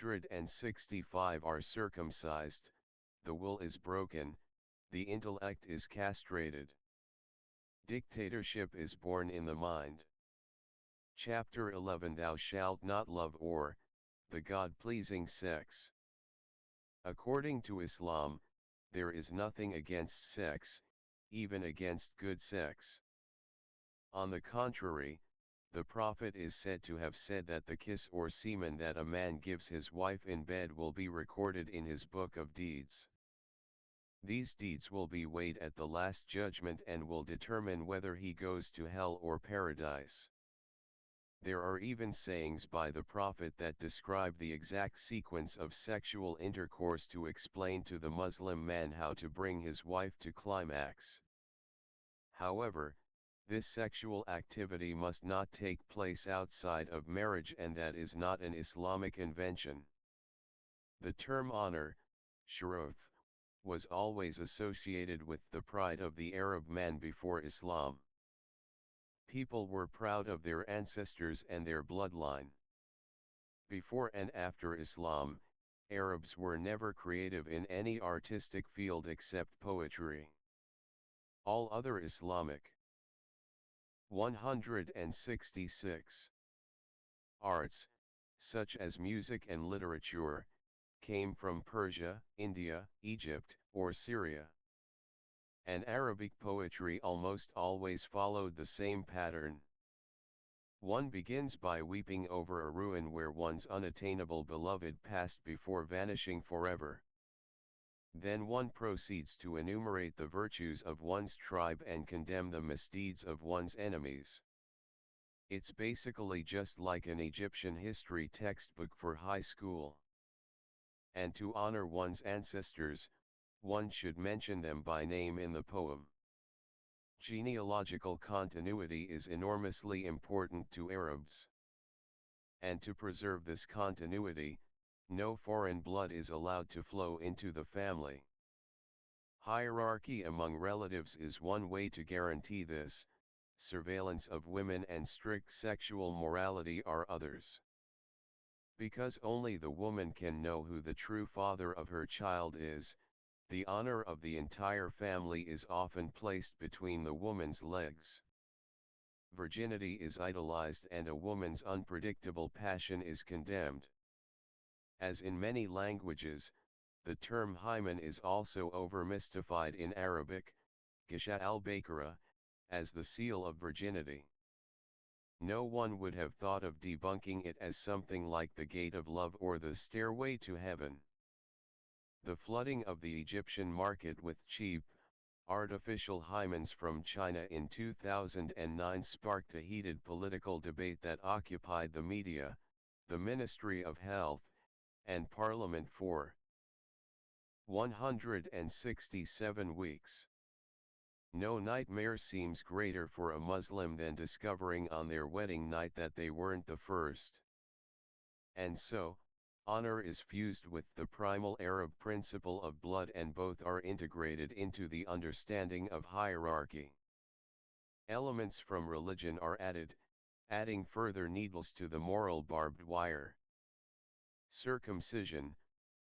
165 are circumcised, the will is broken, the intellect is castrated. Dictatorship is born in the mind. Chapter 11 Thou shalt not love or, the God-pleasing sex. According to Islam, there is nothing against sex, even against good sex. On the contrary, the Prophet is said to have said that the kiss or semen that a man gives his wife in bed will be recorded in his book of deeds. These deeds will be weighed at the last judgment and will determine whether he goes to hell or paradise. There are even sayings by the Prophet that describe the exact sequence of sexual intercourse to explain to the Muslim man how to bring his wife to climax. However, this sexual activity must not take place outside of marriage, and that is not an Islamic invention. The term honor, sharaf, was always associated with the pride of the Arab man before Islam. People were proud of their ancestors and their bloodline. Before and after Islam, Arabs were never creative in any artistic field except poetry. All other Islamic 166 arts, such as music and literature, came from Persia, India, Egypt, or Syria. And Arabic poetry almost always followed the same pattern. One begins by weeping over a ruin where one's unattainable beloved passed before vanishing forever. Then one proceeds to enumerate the virtues of one's tribe and condemn the misdeeds of one's enemies. It's basically just like an Egyptian history textbook for high school. And to honor one's ancestors, one should mention them by name in the poem. Genealogical continuity is enormously important to Arabs. And to preserve this continuity, no foreign blood is allowed to flow into the family. Hierarchy among relatives is one way to guarantee this, surveillance of women and strict sexual morality are others. Because only the woman can know who the true father of her child is, the honor of the entire family is often placed between the woman's legs. Virginity is idolized and a woman's unpredictable passion is condemned. As in many languages, the term hymen is also over-mystified in Arabic, Gisha al-Bakara, as the seal of virginity. No one would have thought of debunking it as something like the gate of love or the stairway to heaven. The flooding of the Egyptian market with cheap, artificial hymens from China in 2009 sparked a heated political debate that occupied the media, the Ministry of Health, and Parliament for 167 weeks. No nightmare seems greater for a Muslim than discovering on their wedding night that they weren't the first. And so, honor is fused with the primal Arab principle of blood, and both are integrated into the understanding of hierarchy. Elements from religion are added, adding further needles to the moral barbed wire. Circumcision,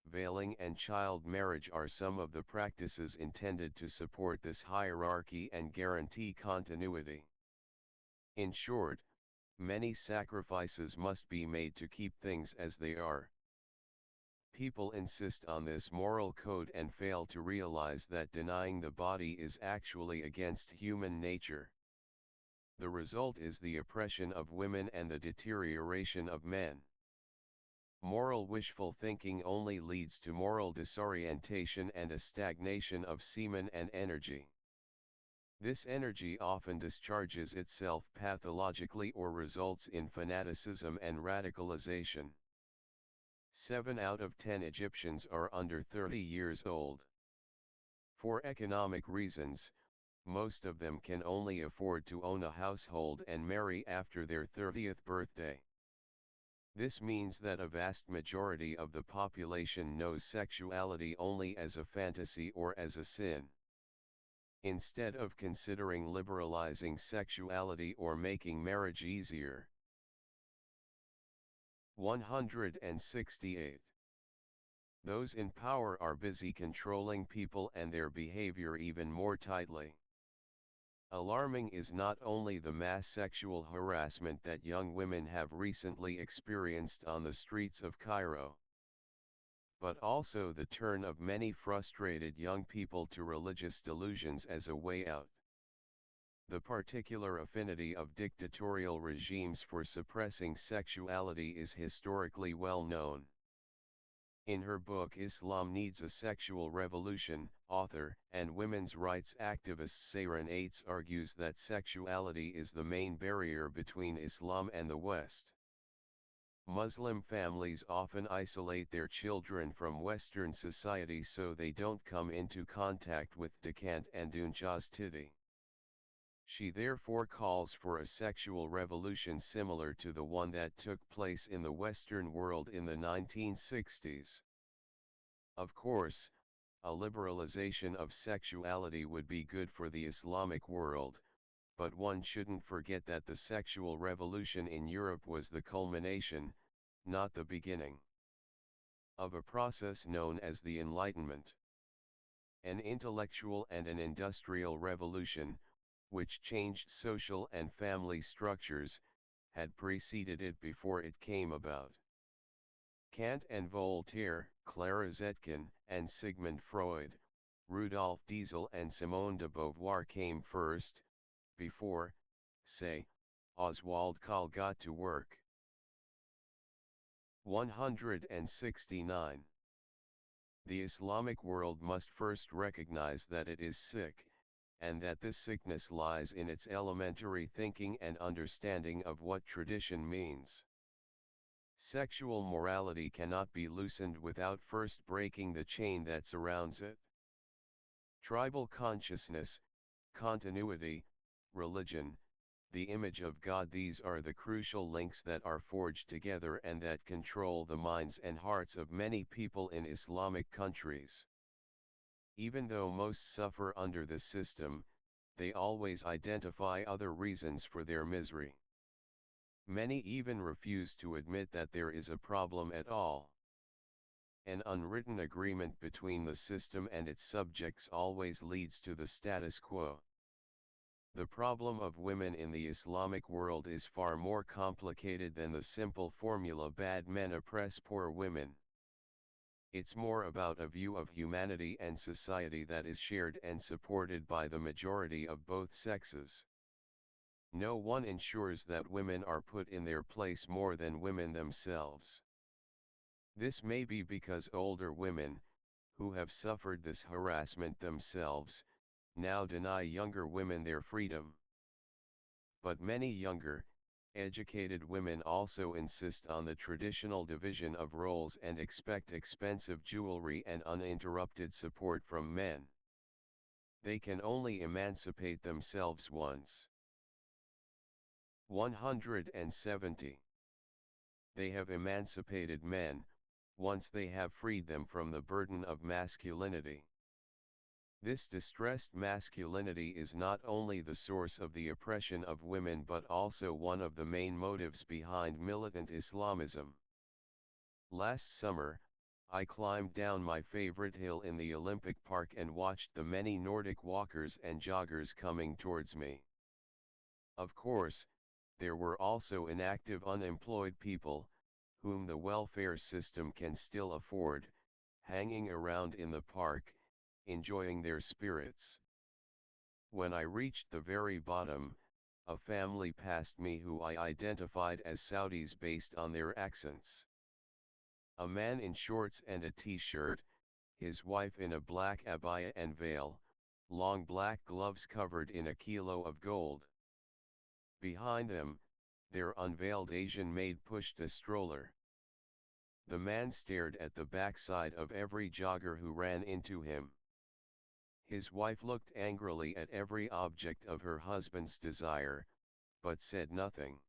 veiling and child marriage are some of the practices intended to support this hierarchy and guarantee continuity. In short, many sacrifices must be made to keep things as they are. People insist on this moral code and fail to realize that denying the body is actually against human nature. The result is the oppression of women and the deterioration of men. Moral wishful thinking only leads to moral disorientation and a stagnation of semen and energy. This energy often discharges itself pathologically or results in fanaticism and radicalization. 7 out of 10 Egyptians are under 30 years old. For economic reasons, most of them can only afford to own a household and marry after their 30th birthday. This means that a vast majority of the population knows sexuality only as a fantasy or as a sin. Instead of considering liberalizing sexuality or making marriage easier, 168. Those in power are busy controlling people and their behavior even more tightly. Alarming is not only the mass sexual harassment that young women have recently experienced on the streets of Cairo, but also the turn of many frustrated young people to religious delusions as a way out. The particular affinity of dictatorial regimes for suppressing sexuality is historically well known. In her book Islam Needs a Sexual Revolution, author and women's rights activist Sayran Ates argues that sexuality is the main barrier between Islam and the West. Muslim families often isolate their children from Western society so they don't come into contact with decant and unjustity. She therefore calls for a sexual revolution similar to the one that took place in the Western world in the 1960s. Of course, a liberalization of sexuality would be good for the Islamic world, but one shouldn't forget that the sexual revolution in Europe was the culmination, not the beginning, of a process known as the Enlightenment. An intellectual and an industrial revolution, which changed social and family structures, had preceded it before it came about. Kant and Voltaire, Clara Zetkin and Sigmund Freud, Rudolf Diesel and Simone de Beauvoir came first, before, say, Oswald Kohl got to work. 169. The Islamic world must first recognize that it is sick, and that this sickness lies in its elementary thinking and understanding of what tradition means. Sexual morality cannot be loosened without first breaking the chain that surrounds it. Tribal consciousness, continuity, religion, the image of God, these are the crucial links that are forged together and that control the minds and hearts of many people in Islamic countries. Even though most suffer under this system, they always identify other reasons for their misery. Many even refuse to admit that there is a problem at all. An unwritten agreement between the system and its subjects always leads to the status quo. The problem of women in the Islamic world is far more complicated than the simple formula bad men oppress poor women. It's more about a view of humanity and society that is shared and supported by the majority of both sexes. No one ensures that women are put in their place more than women themselves. This may be because older women, who have suffered this harassment themselves, now deny younger women their freedom. But many younger, educated women also insist on the traditional division of roles and expect expensive jewelry and uninterrupted support from men. They can only emancipate themselves once. 170. They have emancipated men, once they have freed them from the burden of masculinity. This distressed masculinity is not only the source of the oppression of women but also one of the main motives behind militant Islamism. Last summer, I climbed down my favorite hill in the Olympic Park and watched the many Nordic walkers and joggers coming towards me. Of course, there were also inactive unemployed people, whom the welfare system can still afford, hanging around in the park, enjoying their spirits. When I reached the very bottom, a family passed me who I identified as Saudis based on their accents. A man in shorts and a t-shirt, his wife in a black abaya and veil, long black gloves covered in a kilo of gold. Behind them, their unveiled Asian maid pushed a stroller. The man stared at the backside of every jogger who ran into him. His wife looked angrily at every object of her husband's desire, but said nothing.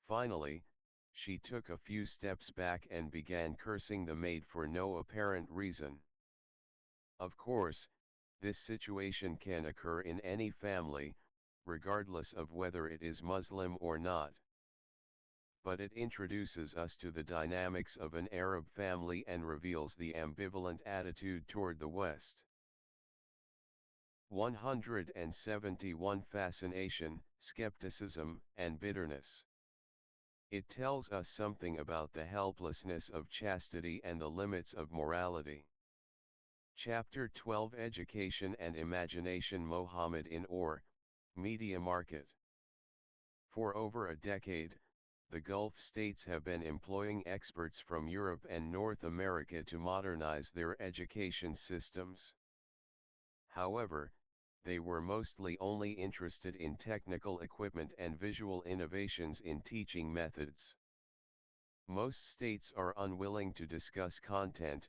Finally, she took a few steps back and began cursing the maid for no apparent reason. Of course, this situation can occur in any family, regardless of whether it is Muslim or not. but it introduces us to the dynamics of an Arab family and reveals the ambivalent attitude toward the West. 171 Fascination, skepticism, and bitterness. It tells us something about the helplessness of chastity and the limits of morality. Chapter 12 Education and Imagination Mohammed in Or, Media Market. For over a decade, the Gulf states have been employing experts from Europe and North America to modernize their education systems. However, they were mostly only interested in technical equipment and visual innovations in teaching methods. Most states are unwilling to discuss content,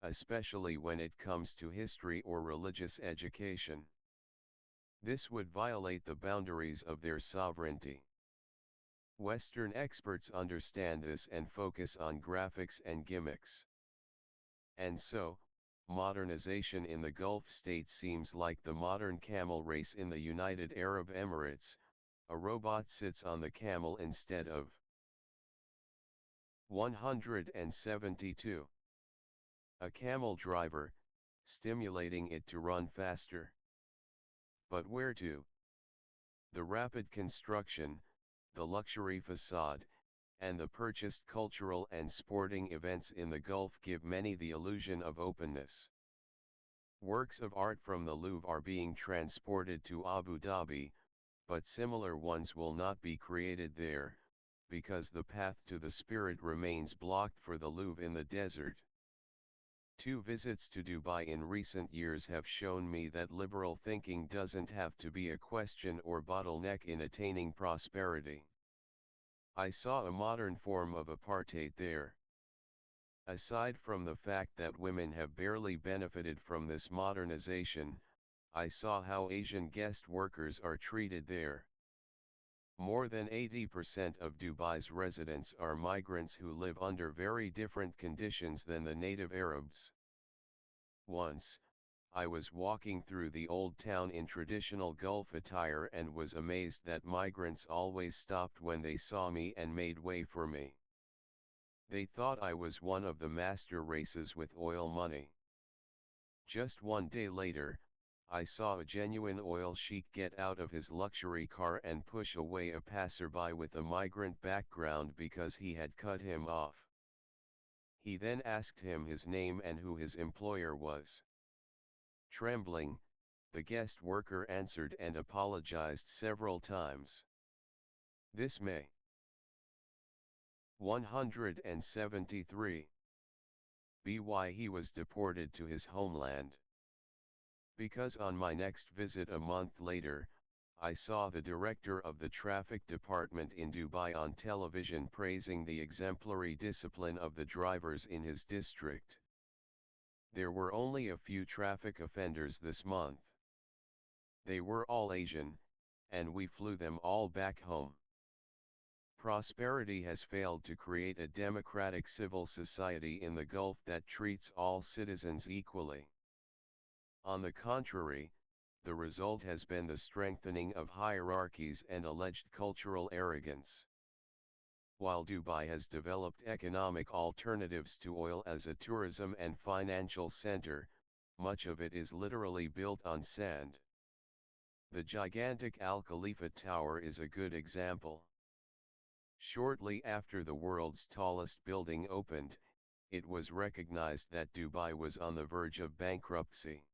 especially when it comes to history or religious education. This would violate the boundaries of their sovereignty. Western experts understand this and focus on graphics and gimmicks. And so, modernization in the Gulf states seems like the modern camel race in the United Arab Emirates. A robot sits on the camel instead of. 172. A camel driver, stimulating it to run faster. But where to? The rapid construction, the luxury facade, and the purchased cultural and sporting events in the Gulf give many the illusion of openness. Works of art from the Louvre are being transported to Abu Dhabi, but similar ones will not be created there, because the path to the spirit remains blocked for the Louvre in the desert. 2 visits to Dubai in recent years have shown me that liberal thinking doesn't have to be a question or bottleneck in attaining prosperity. I saw a modern form of apartheid there. Aside from the fact that women have barely benefited from this modernization, I saw how Asian guest workers are treated there. More than 80% of Dubai's residents are migrants who live under very different conditions than the native Arabs. Once, I was walking through the old town in traditional Gulf attire and was amazed that migrants always stopped when they saw me and made way for me. They thought I was one of the master races with oil money. Just one day later, I saw a genuine oil sheik get out of his luxury car and push away a passerby with a migrant background because he had cut him off. He then asked him his name and who his employer was. Trembling, the guest worker answered and apologized several times. This May. 173. Why he was deported to his homeland. Because on my next visit a month later, I saw the director of the traffic department in Dubai on television praising the exemplary discipline of the drivers in his district. There were only a few traffic offenders this month. They were all Asian, and we flew them all back home. Prosperity has failed to create a democratic civil society in the Gulf that treats all citizens equally. On the contrary, the result has been the strengthening of hierarchies and alleged cultural arrogance. While Dubai has developed economic alternatives to oil as a tourism and financial center, much of it is literally built on sand. The gigantic Al Khalifa Tower is a good example. Shortly after the world's tallest building opened, it was recognized that Dubai was on the verge of bankruptcy.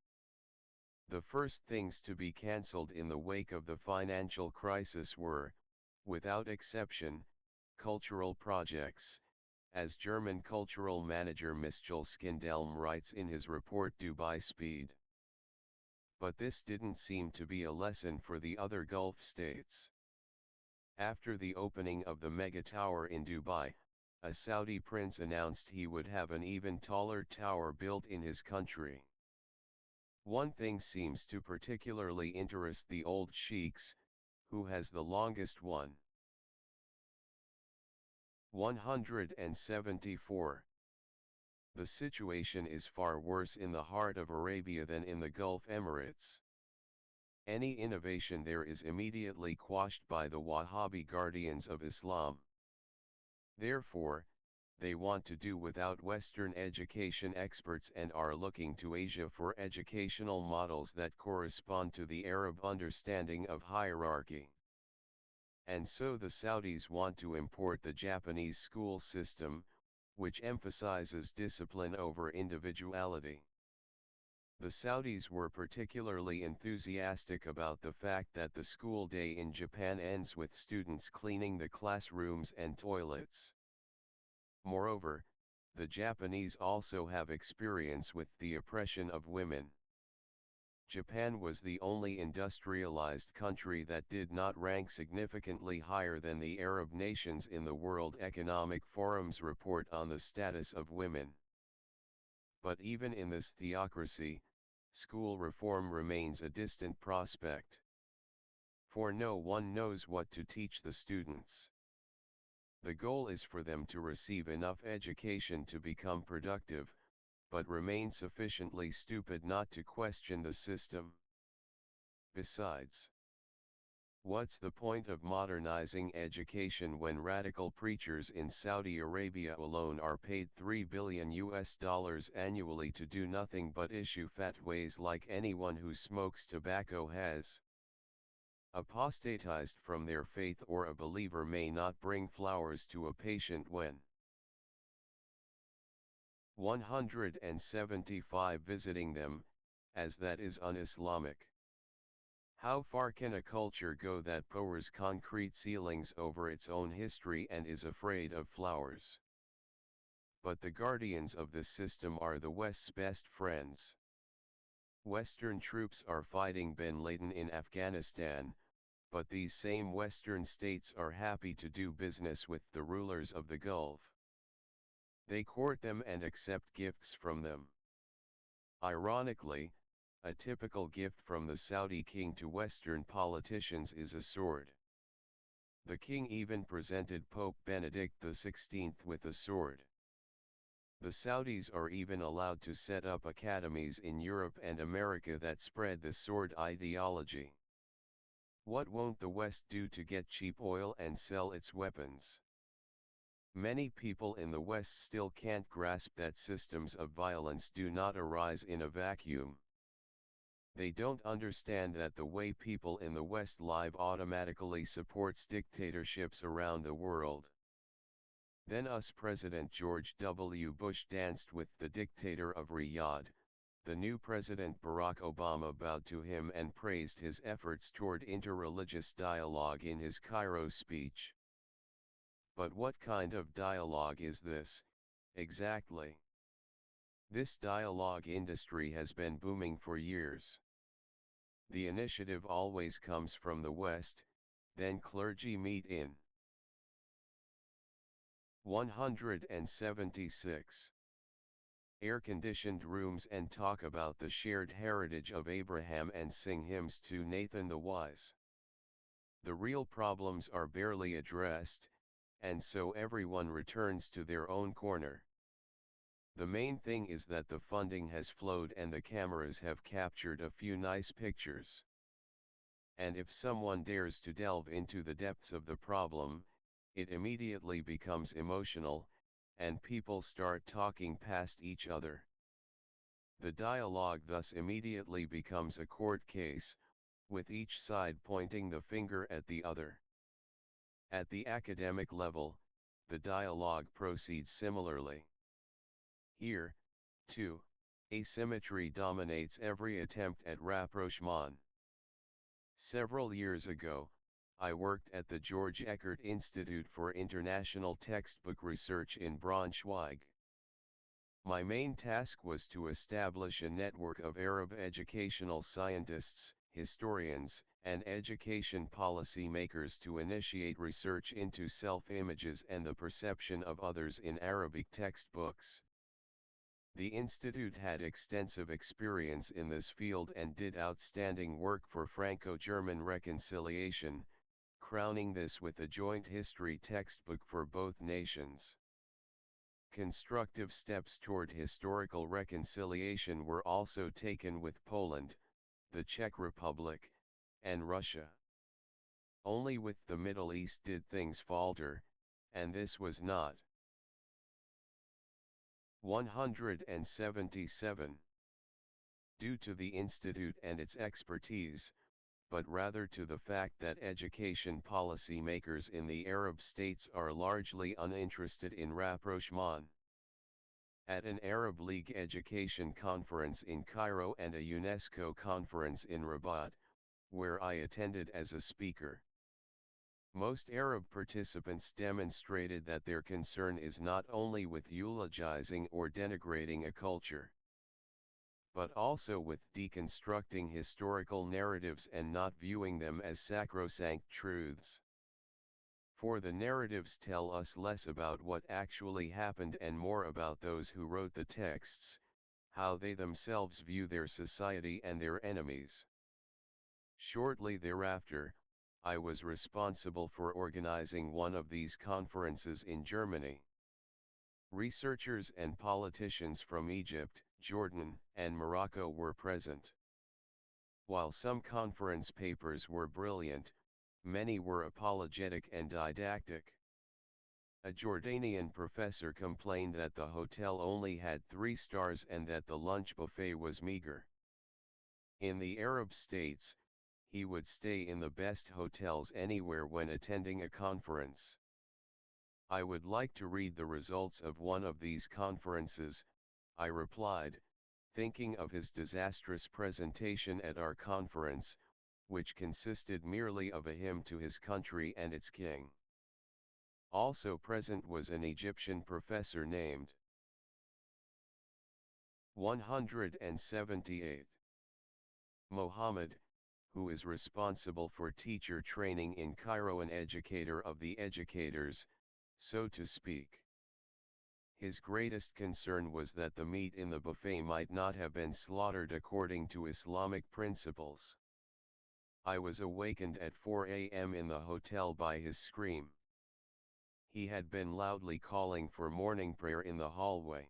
The first things to be cancelled in the wake of the financial crisis were, without exception, cultural projects, as German cultural manager Michel Skindelm writes in his report Dubai Speed. But this didn't seem to be a lesson for the other Gulf states. After the opening of the mega tower in Dubai, a Saudi prince announced he would have an even taller tower built in his country. One thing seems to particularly interest the old sheiks: who has the longest one? 174. The situation is far worse in the heart of Arabia than in the Gulf Emirates. Any innovation there is immediately quashed by the Wahhabi guardians of Islam. Therefore, they want to do without Western education experts and are looking to Asia for educational models that correspond to the Arab understanding of hierarchy. And so the Saudis want to import the Japanese school system, which emphasizes discipline over individuality. The Saudis were particularly enthusiastic about the fact that the school day in Japan ends with students cleaning the classrooms and toilets. Moreover, the Japanese also have experience with the oppression of women. Japan was the only industrialized country that did not rank significantly higher than the Arab nations in the World Economic Forum's report on the status of women. But even in this theocracy, school reform remains a distant prospect. For no one knows what to teach the students. The goal is for them to receive enough education to become productive, but remain sufficiently stupid not to question the system. Besides, what's the point of modernizing education when radical preachers in Saudi Arabia alone are paid $3 billion annually to do nothing but issue fatwas like anyone who smokes tobacco has apostatized from their faith, or a believer may not bring flowers to a patient when 175 visiting them, as that is un-Islamic. How far can a culture go that pours concrete ceilings over its own history and is afraid of flowers? But the guardians of this system are the West's best friends. Western troops are fighting bin Laden in Afghanistan, but these same Western states are happy to do business with the rulers of the Gulf. They court them and accept gifts from them. Ironically, a typical gift from the Saudi king to Western politicians is a sword. The king even presented Pope Benedict XVI with a sword. The Saudis are even allowed to set up academies in Europe and America that spread the sword ideology. What won't the West do to get cheap oil and sell its weapons? Many people in the West still can't grasp that systems of violence do not arise in a vacuum. They don't understand that the way people in the West live automatically supports dictatorships around the world. Then US President George W. Bush danced with the dictator of Riyadh. The new President Barack Obama bowed to him and praised his efforts toward interreligious dialogue in his Cairo speech. But what kind of dialogue is this, exactly? This dialogue industry has been booming for years. The initiative always comes from the West, then clergy meet in 176. Air-conditioned rooms and talk about the shared heritage of Abraham and sing hymns to Nathan the Wise. The real problems are barely addressed, and so everyone returns to their own corner. The main thing is that the funding has flowed and the cameras have captured a few nice pictures. And if someone dares to delve into the depths of the problem, it immediately becomes emotional, and people start talking past each other. The dialogue thus immediately becomes a court case, with each side pointing the finger at the other. At the academic level, the dialogue proceeds similarly. Here, too, asymmetry dominates every attempt at rapprochement. Several years ago, I worked at the George Eckert Institute for International Textbook Research in Braunschweig. My main task was to establish a network of Arab educational scientists, historians, and education policy makers to initiate research into self-images and the perception of others in Arabic textbooks. The institute had extensive experience in this field and did outstanding work for Franco-German reconciliation, crowning this with a joint history textbook for both nations. Constructive steps toward historical reconciliation were also taken with Poland, the Czech Republic, and Russia. Only with the Middle East did things falter, and this was not 177 due to the institute and its expertise, but rather to the fact that education policy makers in the Arab states are largely uninterested in rapprochement. At an Arab League education conference in Cairo and a UNESCO conference in Rabat, where I attended as a speaker, most Arab participants demonstrated that their concern is not only with eulogizing or denigrating a culture, but also with deconstructing historical narratives and not viewing them as sacrosanct truths. For the narratives tell us less about what actually happened and more about those who wrote the texts, how they themselves view their society and their enemies. Shortly thereafter, I was responsible for organizing one of these conferences in Germany. Researchers and politicians from Egypt, Jordan, and Morocco were present. While some conference papers were brilliant, many were apologetic and didactic. A Jordanian professor complained that the hotel only had 3 stars and that the lunch buffet was meager. In the Arab states, he would stay in the best hotels anywhere when attending a conference. I would like to read the results of one of these conferences, I replied, thinking of his disastrous presentation at our conference, which consisted merely of a hymn to his country and its king. Also present was an Egyptian professor named 178 Mohammed, who is responsible for teacher training in Cairo, an educator of the educators, so to speak. His greatest concern was that the meat in the buffet might not have been slaughtered according to Islamic principles. I was awakened at 4 a.m. in the hotel by his scream. He had been loudly calling for morning prayer in the hallway.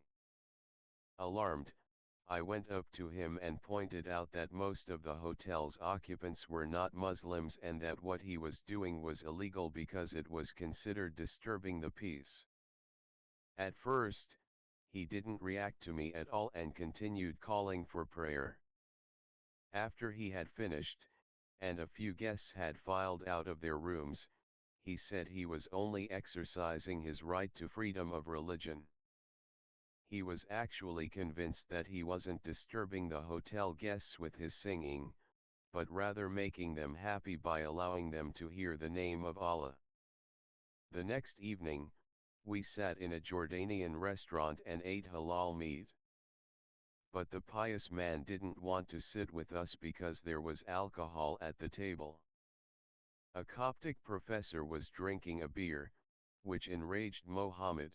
Alarmed, I went up to him and pointed out that most of the hotel's occupants were not Muslims and that what he was doing was illegal because it was considered disturbing the peace. At first, he didn't react to me at all and continued calling for prayer. After he had finished, and a few guests had filed out of their rooms, he said he was only exercising his right to freedom of religion. He was actually convinced that he wasn't disturbing the hotel guests with his singing, but rather making them happy by allowing them to hear the name of Allah. The next evening, we sat in a Jordanian restaurant and ate halal meat. But the pious man didn't want to sit with us because there was alcohol at the table. A Coptic professor was drinking a beer, which enraged Mohammed.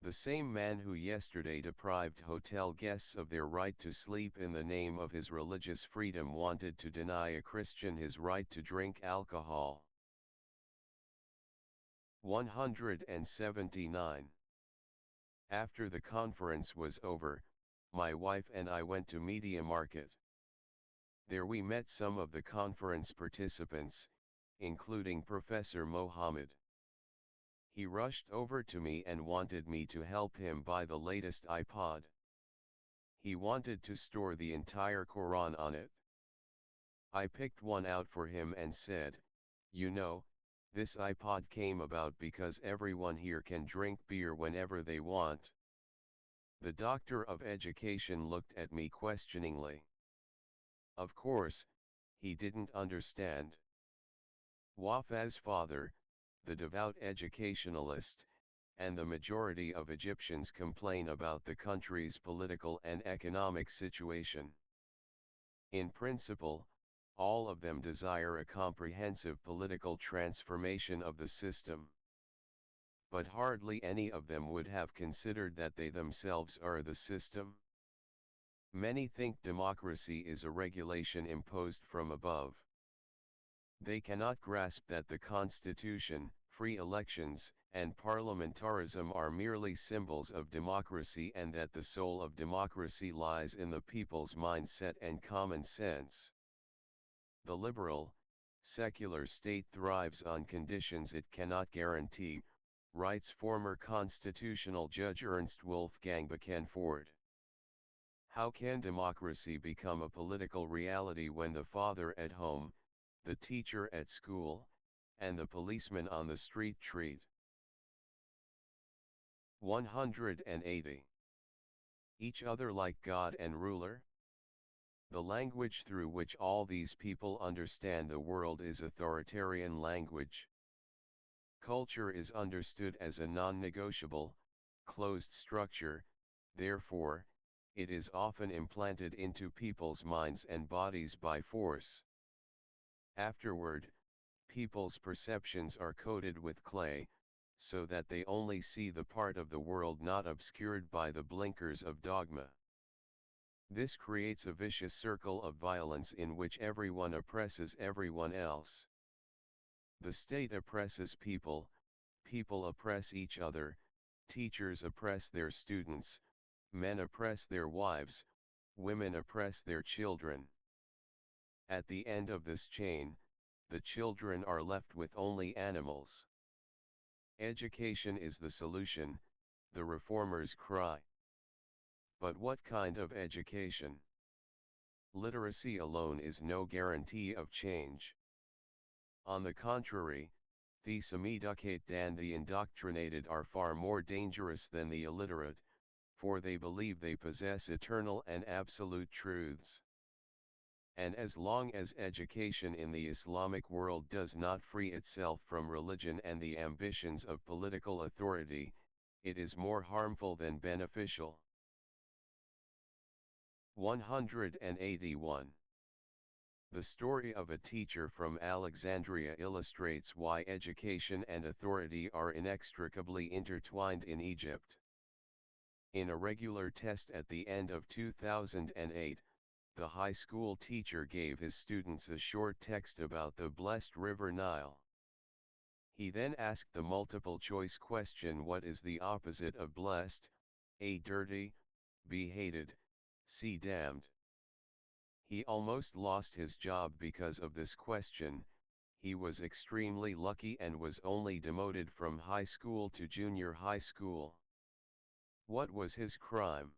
The same man who yesterday deprived hotel guests of their right to sleep in the name of his religious freedom wanted to deny a Christian his right to drink alcohol. 179. After the conference was over, my wife and I went to Media Market. There we met some of the conference participants, including Professor Mohammed. He rushed over to me and wanted me to help him buy the latest iPod. He wanted to store the entire Quran on it. I picked one out for him and said, "You know, this iPod came about because everyone here can drink beer whenever they want." The doctor of education looked at me questioningly. Of course, he didn't understand. Wafa's father, the devout educationalist, and the majority of Egyptians complain about the country's political and economic situation. In principle, all of them desire a comprehensive political transformation of the system. But hardly any of them would have considered that they themselves are the system. Many think democracy is a regulation imposed from above. They cannot grasp that the Constitution, free elections, and parliamentarism are merely symbols of democracy and that the soul of democracy lies in the people's mindset and common sense. The liberal, secular state thrives on conditions it cannot guarantee, writes former constitutional judge Ernst Wolfgang Bekenford. How can democracy become a political reality when the father at home, the teacher at school, and the policeman on the street treat 180 each other like God and ruler? The language through which all these people understand the world is authoritarian language. Culture is understood as a non-negotiable, closed structure, therefore, it is often implanted into people's minds and bodies by force. Afterward, people's perceptions are coated with clay, so that they only see the part of the world not obscured by the blinkers of dogma. This creates a vicious circle of violence in which everyone oppresses everyone else. The state oppresses people, people oppress each other, teachers oppress their students, men oppress their wives, women oppress their children. At the end of this chain, the children are left with only animals. Education is the solution, the reformers cry. But what kind of education? Literacy alone is no guarantee of change. On the contrary, the semiducate and the indoctrinated are far more dangerous than the illiterate, for they believe they possess eternal and absolute truths. And as long as education in the Islamic world does not free itself from religion and the ambitions of political authority, it is more harmful than beneficial. 181. The story of a teacher from Alexandria illustrates why education and authority are inextricably intertwined in Egypt. In a regular test at the end of 2008, the high school teacher gave his students a short text about the blessed river Nile. He then asked the multiple-choice question: what is the opposite of blessed? A. Dirty, B. Hated, C. Damned. He almost lost his job because of this question. He was extremely lucky and was only demoted from high school to junior high school. What was his crime?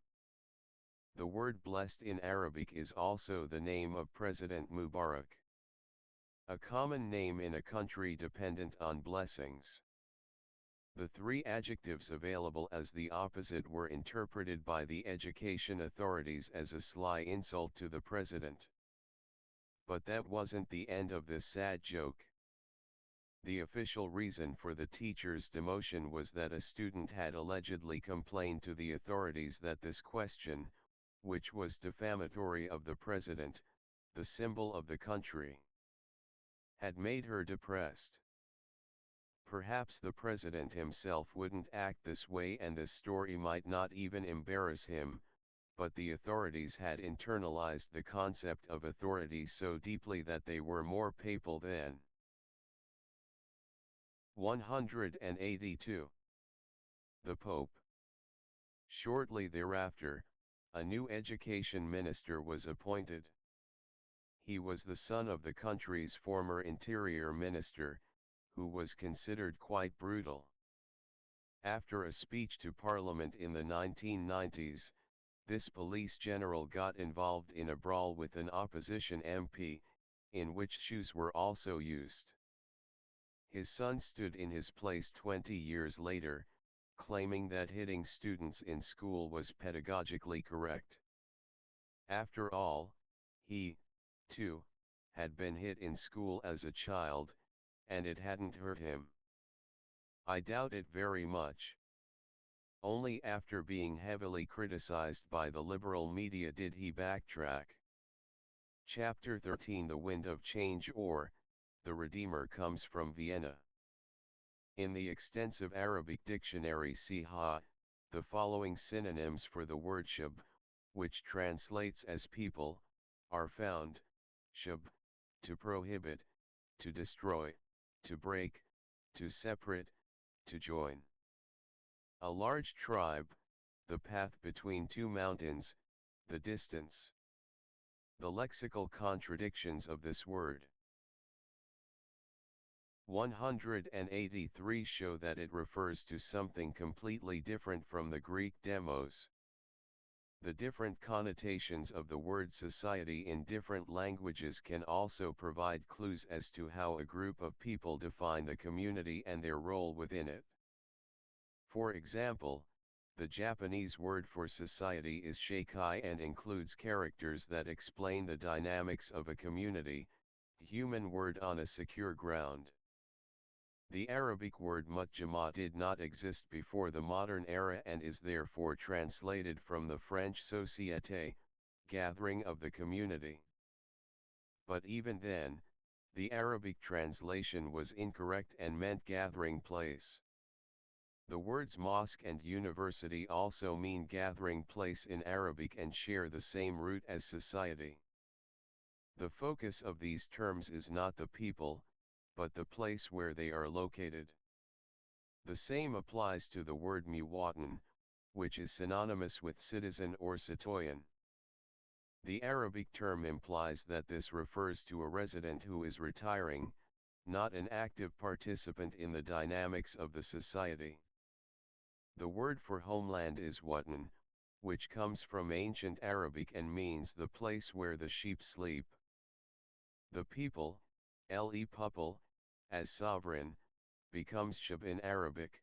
The word blessed in Arabic is also the name of President Mubarak, a common name in a country dependent on blessings. The three adjectives available as the opposite were interpreted by the education authorities as a sly insult to the president. But that wasn't the end of this sad joke. The official reason for the teacher's demotion was that a student had allegedly complained to the authorities that this question, which was defamatory of the president, the symbol of the country, had made her depressed. Perhaps the president himself wouldn't act this way and this story might not even embarrass him, but the authorities had internalized the concept of authority so deeply that they were more papal than 182. The Pope. Shortly thereafter, a new education minister was appointed. He was the son of the country's former interior minister, who was considered quite brutal. After a speech to Parliament in the 1990s, this police general got involved in a brawl with an opposition MP, in which shoes were also used. His son stood in his place 20 years later, claiming that hitting students in school was pedagogically correct. After all, he, too, had been hit in school as a child, and it hadn't hurt him. I doubt it very much. Only after being heavily criticized by the liberal media did he backtrack. Chapter 13: The Wind of Change, or The Redeemer, comes from Vienna. In the extensive Arabic dictionary Siha, the following synonyms for the word shab, which translates as people, are found: shab, to prohibit, to destroy, to break, to separate, to join. A large tribe, the path between two mountains, the distance. The lexical contradictions of this word. 183 show that it refers to something completely different from the Greek demos. The different connotations of the word society in different languages can also provide clues as to how a group of people define the community and their role within it. For example, the Japanese word for society is sheikai and includes characters that explain the dynamics of a community, human word on a secure ground. The Arabic word mutjama did not exist before the modern era and is therefore translated from the French société, gathering of the community. But even then, the Arabic translation was incorrect and meant gathering place. The words mosque and university also mean gathering place in Arabic and share the same root as society. The focus of these terms is not the people, but the place where they are located. The same applies to the word muwatan, which is synonymous with citizen or citoyen. The Arabic term implies that this refers to a resident who is retiring, not an active participant in the dynamics of the society. The word for homeland is watan, which comes from ancient Arabic and means the place where the sheep sleep. The people, pupil, as sovereign, becomes shab in Arabic,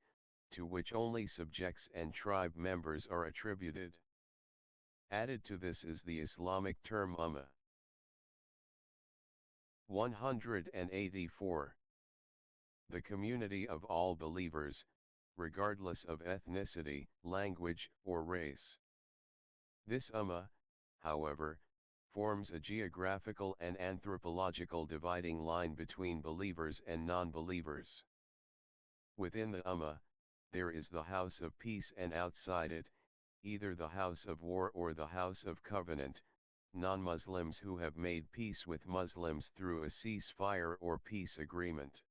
to which only subjects and tribe members are attributed. Added to this is the Islamic term ummah. 184. The community of all believers, regardless of ethnicity, language, or race. This ummah, however, forms a geographical and anthropological dividing line between believers and non-believers. Within the ummah, there is the house of peace and outside it, either the house of war or the house of covenant, non-Muslims who have made peace with Muslims through a ceasefire or peace agreement.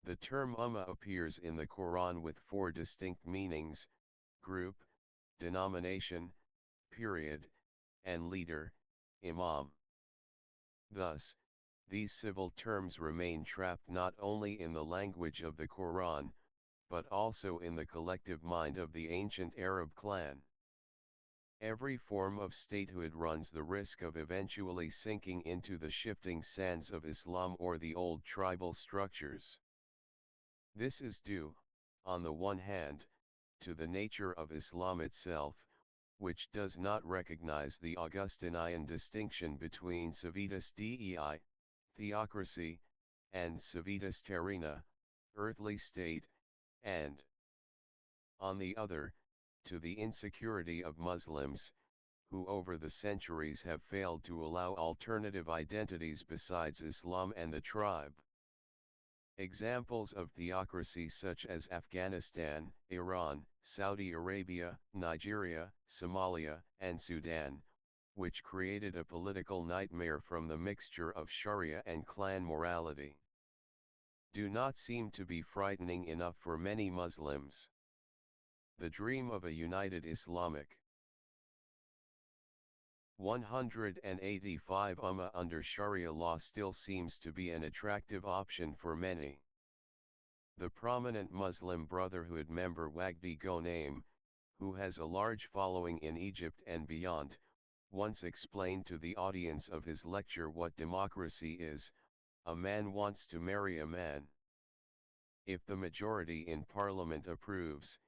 The term ummah appears in the Quran with four distinct meanings: group, denomination, period, and leader, imam. Thus, these civil terms remain trapped not only in the language of the Quran, but also in the collective mind of the ancient Arab clan. Every form of statehood runs the risk of eventually sinking into the shifting sands of Islam or the old tribal structures. This is due, on the one hand, to the nature of Islam itself, which does not recognize the Augustinian distinction between civitas dei, theocracy, and civitas terrena, earthly state, and, on the other, to the insecurity of Muslims, who over the centuries have failed to allow alternative identities besides Islam and the tribe. Examples of theocracy such as Afghanistan, Iran, Saudi Arabia, Nigeria, Somalia, and Sudan, which created a political nightmare from the mixture of Sharia and clan morality, do not seem to be frightening enough for many Muslims. The dream of a united Islamic 185 Ummah under Sharia law still seems to be an attractive option for many. The prominent Muslim Brotherhood member Wagdi Ghonaim, who has a large following in Egypt and beyond, once explained to the audience of his lecture what democracy is: a man wants to marry a man. If the majority in parliament approves,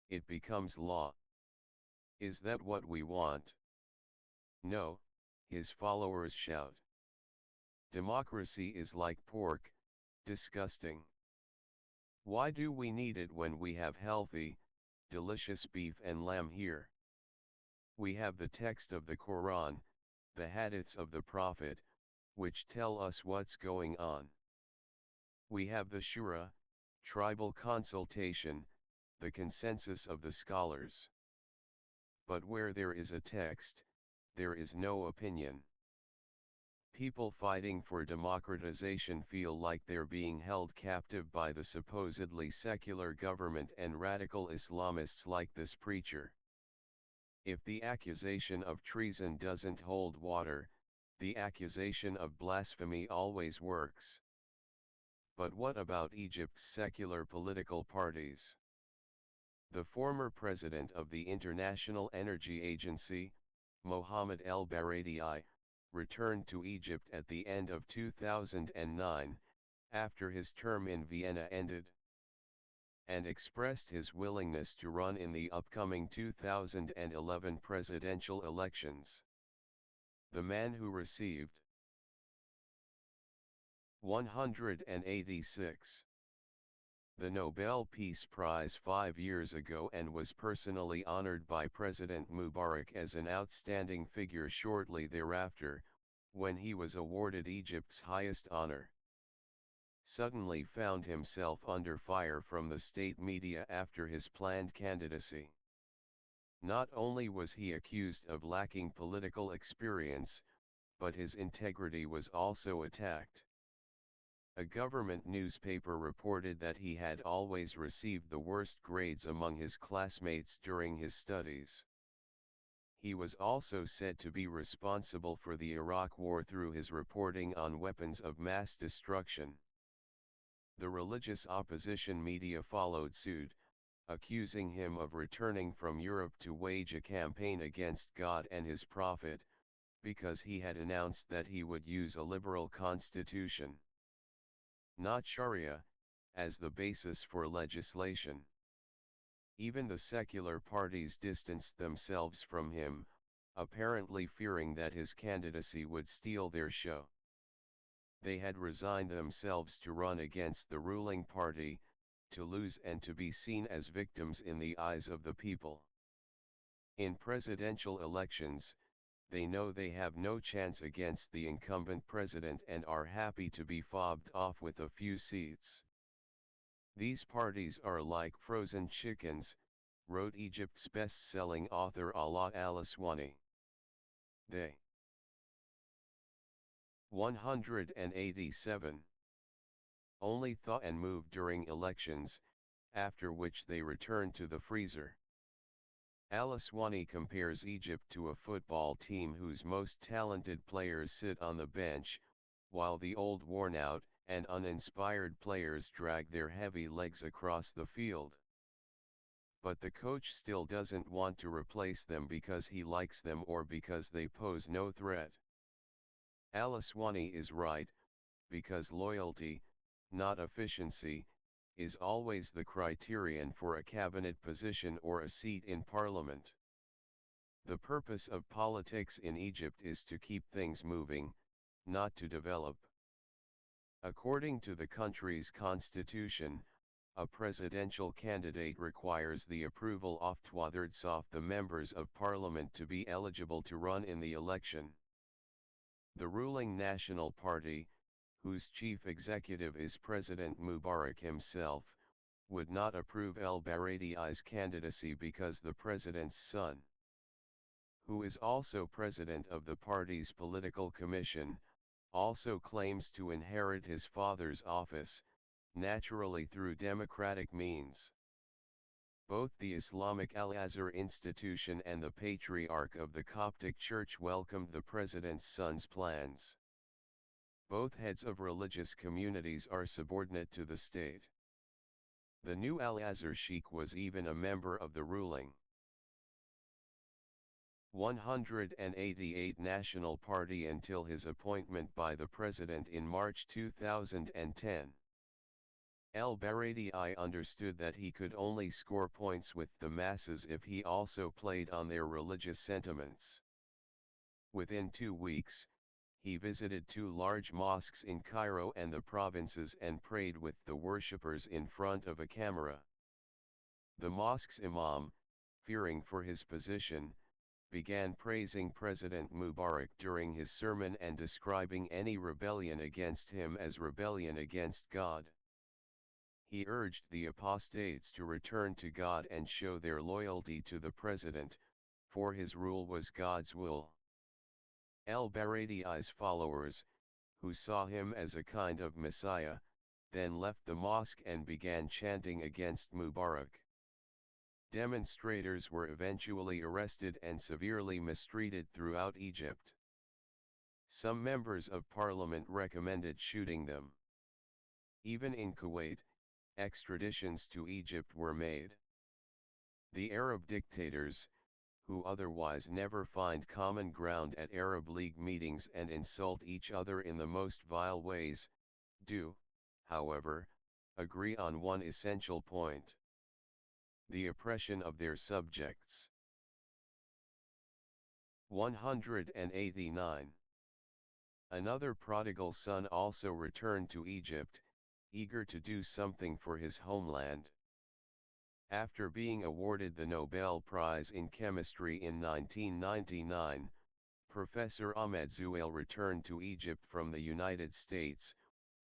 it becomes law. Is that what we want? No, his followers shout. Democracy is like pork, disgusting. Why do we need it when we have healthy, delicious beef and lamb here? We have the text of the Quran, the hadiths of the Prophet, which tell us what's going on. We have the Shura, tribal consultation, the consensus of the scholars. But where there is a text, there is no opinion. People fighting for democratization feel like they're being held captive by the supposedly secular government and radical Islamists like this preacher. If the accusation of treason doesn't hold water, the accusation of blasphemy always works. But what about Egypt's secular political parties? The former president of the International Energy Agency, Mohammed el-Baradei, returned to Egypt at the end of 2009, after his term in Vienna ended, and expressed his willingness to run in the upcoming 2011 presidential elections. The man who received 186 the Nobel Peace Prize 5 years ago and was personally honored by President Mubarak as an outstanding figure shortly thereafter, when he was awarded Egypt's highest honor, suddenly found himself under fire from the state media after his planned candidacy. Not only was he accused of lacking political experience, but his integrity was also attacked. A government newspaper reported that he had always received the worst grades among his classmates during his studies. He was also said to be responsible for the Iraq War through his reporting on weapons of mass destruction. The religious opposition media followed suit, accusing him of returning from Europe to wage a campaign against God and his prophet, because he had announced that he would use a liberal constitution, not Sharia, as the basis for legislation. Even the secular parties distanced themselves from him, apparently fearing that his candidacy would steal their show. They had resigned themselves to run against the ruling party, to lose and to be seen as victims in the eyes of the people. In presidential elections, they know they have no chance against the incumbent president and are happy to be fobbed off with a few seats. These parties are like frozen chickens, wrote Egypt's best-selling author Ala al-Aswani. They 187 only thaw and move during elections, after which they return to the freezer. Al-Aswani compares Egypt to a football team whose most talented players sit on the bench, while the old worn-out and uninspired players drag their heavy legs across the field. But the coach still doesn't want to replace them because he likes them or because they pose no threat. Al-Aswani is right, because loyalty, not efficiency, is always the criterion for a cabinet position or a seat in parliament. The purpose of politics in Egypt is to keep things moving, not to develop. According to the country's constitution, a presidential candidate requires the approval of 2/3 of the members of parliament to be eligible to run in the election. The ruling National Party, whose chief executive is President Mubarak himself, would not approve el-Baradei's candidacy because the president's son, who is also president of the party's political commission, also claims to inherit his father's office, naturally through democratic means. Both the Islamic Al-Azhar institution and the Patriarch of the Coptic Church welcomed the president's son's plans. Both heads of religious communities are subordinate to the state. The new Al-Azhar sheikh was even a member of the ruling 188 National Party until his appointment by the president in March 2010. El-Baradei understood that he could only score points with the masses if he also played on their religious sentiments. Within 2 weeks, he visited 2 large mosques in Cairo and the provinces and prayed with the worshippers in front of a camera. The mosque's imam, fearing for his position, began praising President Mubarak during his sermon and describing any rebellion against him as rebellion against God. He urged the apostates to return to God and show their loyalty to the president, for his rule was God's will. El-Baradei's followers, who saw him as a kind of messiah, then left the mosque and began chanting against Mubarak. Demonstrators were eventually arrested and severely mistreated throughout Egypt. Some members of parliament recommended shooting them. Even in Kuwait, extraditions to Egypt were made. The Arab dictators, who otherwise never find common ground at Arab League meetings and insult each other in the most vile ways, do, however, agree on one essential point: the oppression of their subjects. 189. Another prodigal son also returned to Egypt, eager to do something for his homeland. After being awarded the Nobel Prize in Chemistry in 1999, Professor Ahmed Zuhail returned to Egypt from the United States,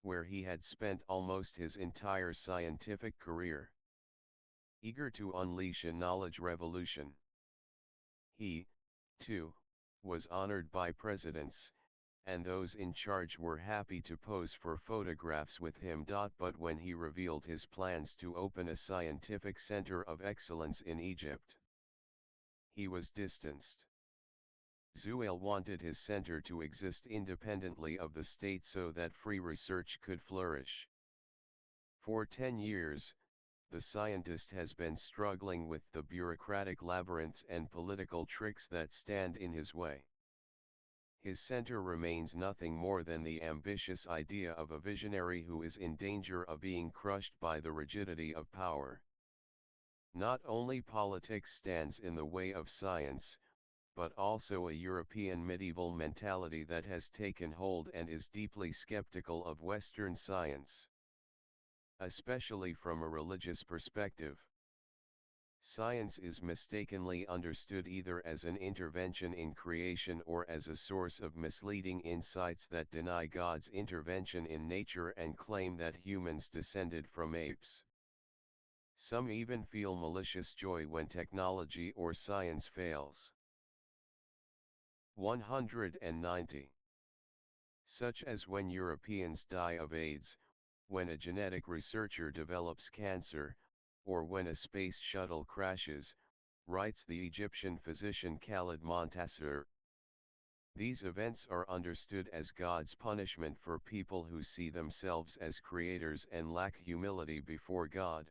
where he had spent almost his entire scientific career. Eager to unleash a knowledge revolution. He, too, was honored by presidents, and those in charge were happy to pose for photographs with him. But when he revealed his plans to open a scientific center of excellence in Egypt, he was distanced. Zuhail wanted his center to exist independently of the state so that free research could flourish. For 10 years, the scientist has been struggling with the bureaucratic labyrinths and political tricks that stand in his way. His center remains nothing more than the ambitious idea of a visionary who is in danger of being crushed by the rigidity of power. Not only politics stands in the way of science, but also a European medieval mentality that has taken hold and is deeply skeptical of Western science, especially from a religious perspective. Science is mistakenly understood either as an intervention in creation or as a source of misleading insights that deny God's intervention in nature and claim that humans descended from apes. Some even feel malicious joy when technology or science fails. 190. Such as when Europeans die of AIDS, when a genetic researcher develops cancer, or when a space shuttle crashes, writes the Egyptian physician Khalid Montasser. These events are understood as God's punishment for people who see themselves as creators and lack humility before God.